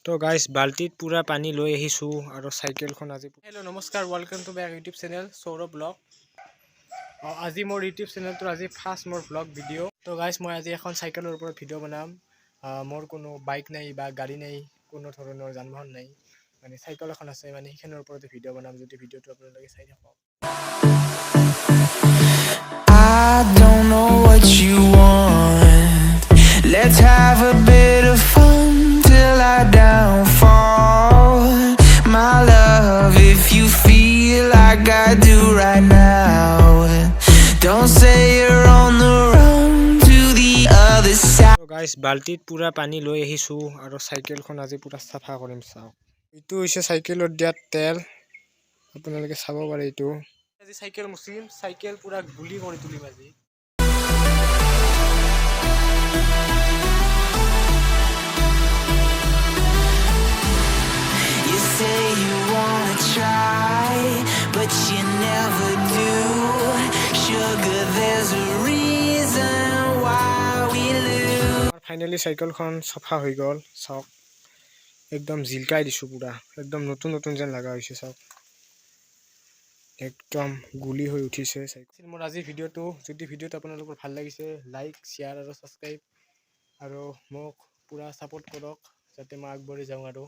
তো গাইস বাল্টিত পুৰা পানী লৈ আহিছো আৰু সাইকেলখন আজি হেল্ল নমস্কাৰ welcome to back YouTube channel Saurav blog আজি মোৰ ইউটিউব চেনেলটো আজি ফাৰ্ষ্ট মোৰ ব্লগ ভিডিঅ' তো গাইস মই আজি এখন সাইকেলৰ ওপৰত ভিডিঅ' বনাম মোৰ কোনো বাইক নাই বা গাড়ী নাই কোনো ধৰণৰ যান-বাহন নাই মানে সাইকেল এখন আছে মানে সেইখনৰ ওপৰতে ভিডিঅ' বনাম যদি ভিডিঅ'টো আপোনালোকে চাই থাকক I don't know what you want. Let's have a bit of fun till I downfall. My love, if you feel like I do right now, don't say you're on the run to the other side. So guys, বাল্টিত পুৰা পানী লৈ আহিছো আৰু সাইকেলখন আজি পুৰা সাফা কৰিম চাও ইটো হৈছে সাইকেলত দিয়া তেল আপোনালোকে চাব পাৰে ইটো আজি সাইকেল মুছিম সাইকেল পুৰা গুলি কৰি তুলিম আজি You say you wanna try, but you never do. Sugar, there's a reason why we lose. Finally সাইকেলখন সাফা হৈ গল চাওক একদম জিলকাই দিছো পুৰা একদম নতুন নতুন যেন লাগা হৈছে চাওক একদম গুলি হৈ উঠিছে সাইকেল মোৰ আজি ভিডিঅ'টো যদি ভিডিঅ'টো আপোনালোকৰ ভাল লাগিছে লাইক শেয়াৰ আৰু সাবস্ক্ৰাইব আৰু মোক পুৰা সাপোৰ্ট কৰক যাতে মই আগবাঢ়ি যাওঁ আৰু